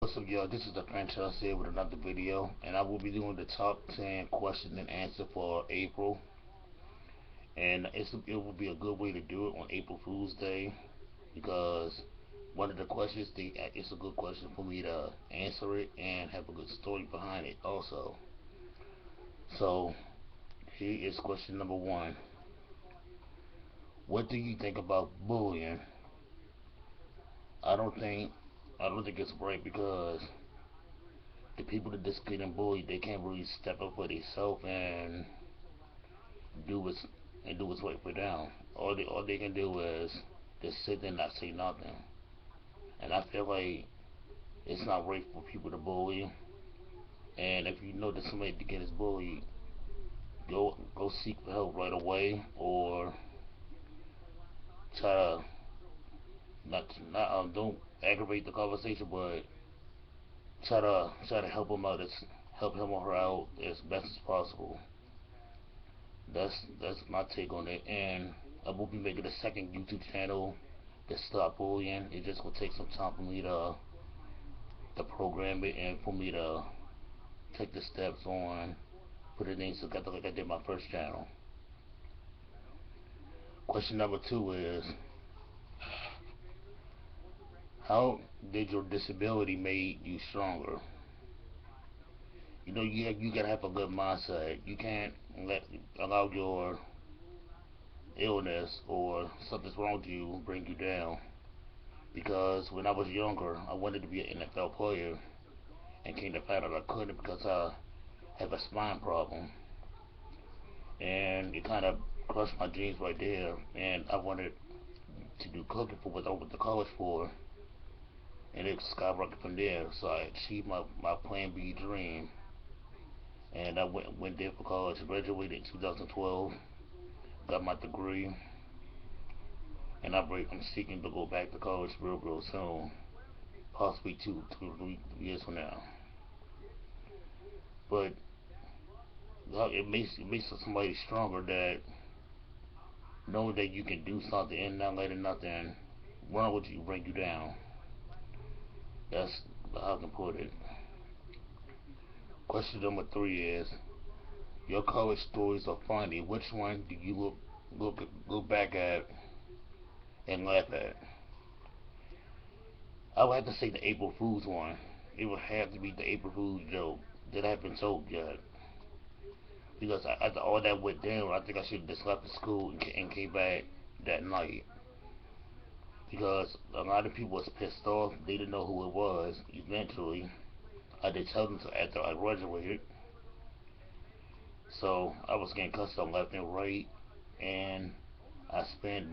What's up, y'all? This is the franchise here with another video, and I will be doing the top 10 question and answer for April. And it will be a good way to do it on April Fool's Day because one of the questions, it's a good question for me to answer it and have a good story behind it also. So, here is question number one. What do you think about bullying? I don't think I don't think it's right because the people that just getting bullied, they can't really step up for themselves and do what's do what's right for them. All they can do is just sit there and not say nothing. And I feel like it's not right for people to bully. And if you know that somebody to get is bullied, go seek for help right away, or try to not don't aggravate the conversation, but try to help him or her out as best as possible. That's my take on it. And I will be making a second YouTube channel to stop bullying. It's just gonna take some time for me to program it and for me to take the steps on putting things together like I did my first channel. Question number two is, how did your disability make you stronger? You gotta have a good mindset. You can't let allow your illness or something's wrong with you bring you down. Because when I was younger, I wanted to be an NFL player and came to find out I couldn't because I have a spine problem. And it kind of crushed my dreams right there. And I wanted to do cooking for what I went to college for. And it skyrocketed from there. So I achieved my Plan B dream. And I went there for college, graduated in 2012, got my degree. And I'm seeking to go back to college real soon. Possibly 2 3 years from now. But it makes somebody stronger that know that you can do something and not letting nothing run with you, bring you down. That's how I can put it. Question number three is: your college stories are funny. Which one do you look back at and laugh at? I would have to say the April Fool's one. It would have to be the April Fool's joke that I haven't told yet. Because after all that went down, I think I should have just left the school and came back that night. Because a lot of people was pissed off. They didn't know who it was. Eventually, I did tell them after I graduated. So I was getting cussed out left and right, and I spent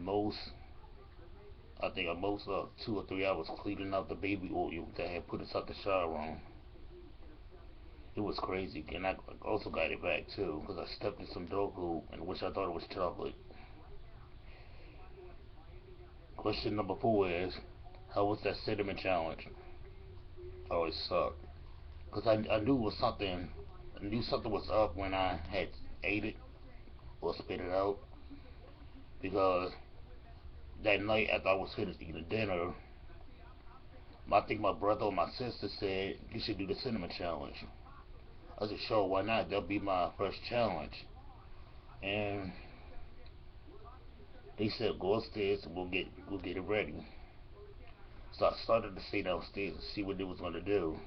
I think most 2 or 3 hours cleaning out the baby oil that I had put inside the shower room. It was crazy, and I also got it back too because I stepped in some dog food, and which I thought it was chocolate. Question number four is, how was that cinnamon challenge? Oh, it sucked. Because I knew it was something. I knew something was up when I had ate it or spit it out. Because that night after I was finished eating dinner, I think my brother or my sister said you should do the cinnamon challenge. I said sure, why not? That'll be my first challenge. And they said go upstairs and we'll get it ready. So I started to stay downstairs and see what they was gonna do.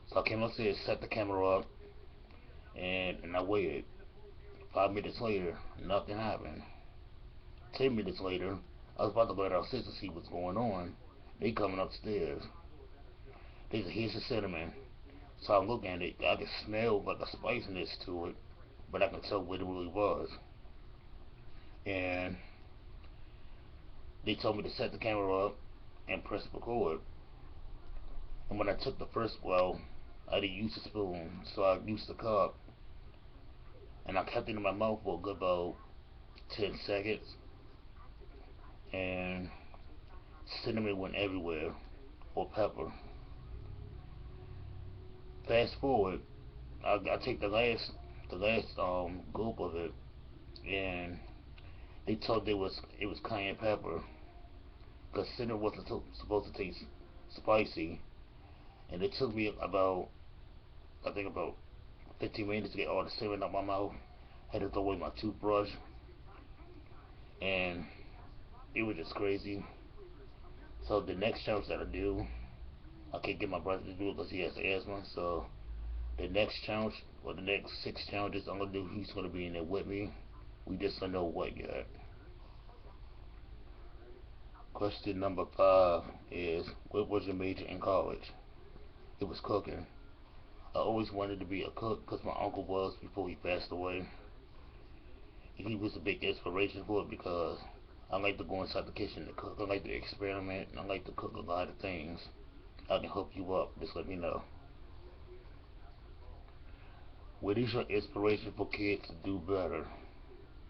So I came upstairs, set the camera up, and I waited. 5 minutes later, nothing happened. 10 minutes later, I was about to go downstairs to see what's going on. They coming upstairs. They said, here's the cinnamon. So I look at it. I can smell like a spiciness to it, but I can tell what it really was. And they told me to set the camera up and press record. And when I took the first, well, I didn't use a spoon, so I used the cup. And I kept it in my mouth for a good about 10 seconds. And cinnamon went everywhere, or pepper. Fast forward, I take the last gulp of it, and they told it was cayenne pepper, because cinnamon wasn't supposed to taste spicy, And it took me about, I think about 15 minutes to get all the semen out my mouth. Had to throw away my toothbrush, and it was just crazy. So the next challenge that I do, I can't get my brother to do it because he has asthma. So the next challenge, or the next 6 challenges I'm gonna do, he's gonna be in there with me. We just don't know what yet. Question number 5 is, what was your major in college? It was cooking. I always wanted to be a cook because my uncle was before he passed away. He was a big inspiration for it because I like to go inside the kitchen to cook. I like to experiment. I like to cook a lot of things. I can hook you up. Just let me know. What is your inspiration for kids to do better?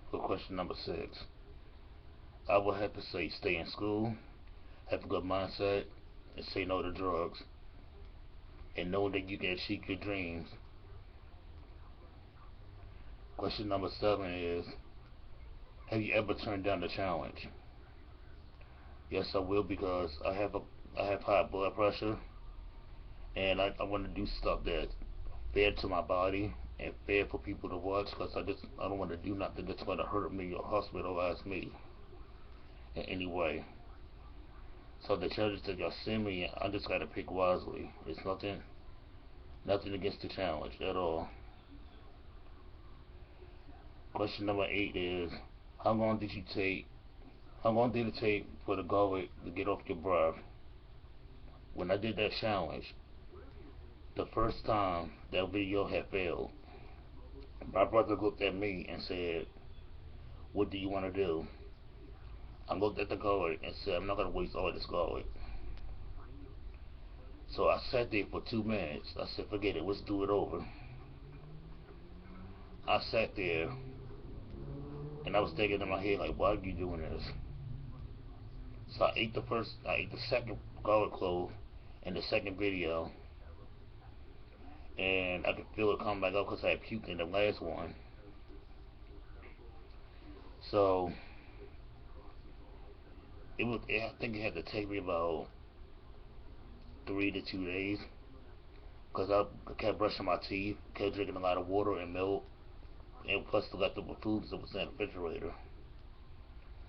For question number 6, I would have to say stay in school, have a good mindset, and say no to drugs, and know that you can achieve your dreams. Question number 7 is, have you ever turned down the challenge? Yes, I will, because I have high blood pressure, and I want to do stuff that's fair to my body and fair for people to watch, because I don't want to do nothing that's going to hurt me or hospitalize me in any way. So the challenges that y'all send me, I just gotta pick wisely. It's nothing against the challenge at all. Question number 8 is, how long did you take? How long did it take for the gullet to get off your breath? When I did that challenge, the first time that video had failed, my brother looked at me and said, "What do you want to do?" I looked at the gullet and said, "I'm not gonna waste all this gullet." So I sat there for 2 minutes. I said, "Forget it. Let's do it over." I sat there and I was thinking in my head, like, why are you doing this? So I ate the second garlic clove in the second video, and I could feel it come back up because I had puked in the last one. So I think it had to take me about 3 to 2 days, because I kept brushing my teeth, kept drinking a lot of water and milk, and plus the leftover foods that was in the refrigerator.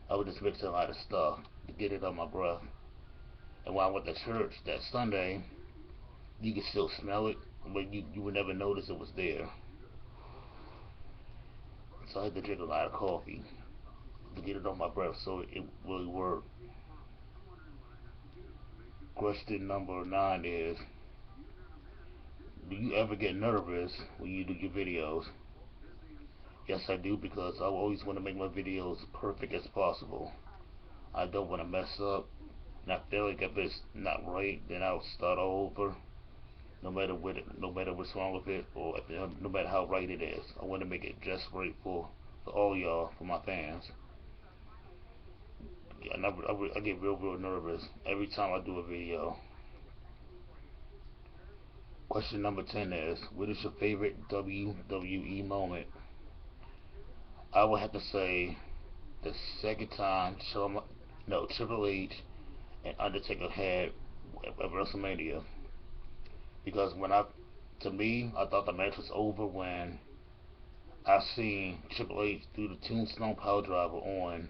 I was just mixing a lot of stuff to get it on my breath. And when I went to church that Sunday, you could still smell it, but you would never notice it was there. So I had to drink a lot of coffee to get it on my breath, so it really worked. Question number 9 is, do you ever get nervous when you do your videos? Yes, I do, because I always want to make my videos perfect as possible. I don't want to mess up, and I feel like if it's not right, then I'll start all over. No matter what's wrong with it, or no matter how right it is, I want to make it just right for all y'all, for my fans. And I get real nervous every time I do a video. Question number 10 is, what is your favorite WWE moment? I would have to say the second time Triple H and Undertaker had at WrestleMania, because to me, I thought the match was over when I seen Triple H do the Tombstone Piledriver on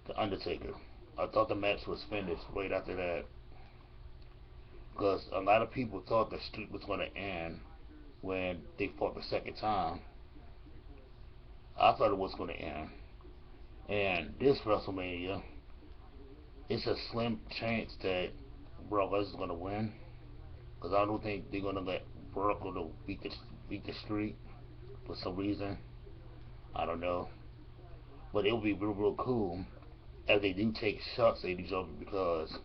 the Undertaker. I thought the match was finished right after that, because a lot of people thought the streak was going to end when they fought the second time. I thought it was going to end. And this WrestleMania, it's a slim chance that Brock Lesnar is going to win, because I don't think they're going to let Brock go to beat the streak for some reason. I don't know. But it would be real cool if they do take shots at each other, because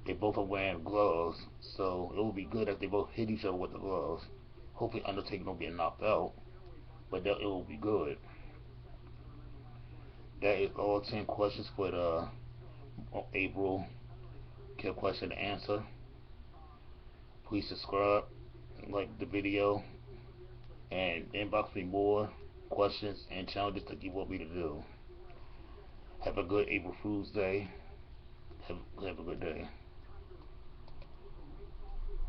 they both are wearing gloves. So it would be good if they both hit each other with the gloves. Hopefully Undertaker don't get knocked out, but it will be good. That is all 10 questions for the April question and answer. Please subscribe, like the video, and inbox me more questions and challenges that you want me to do. Have a good April Fool's Day. Have a good day.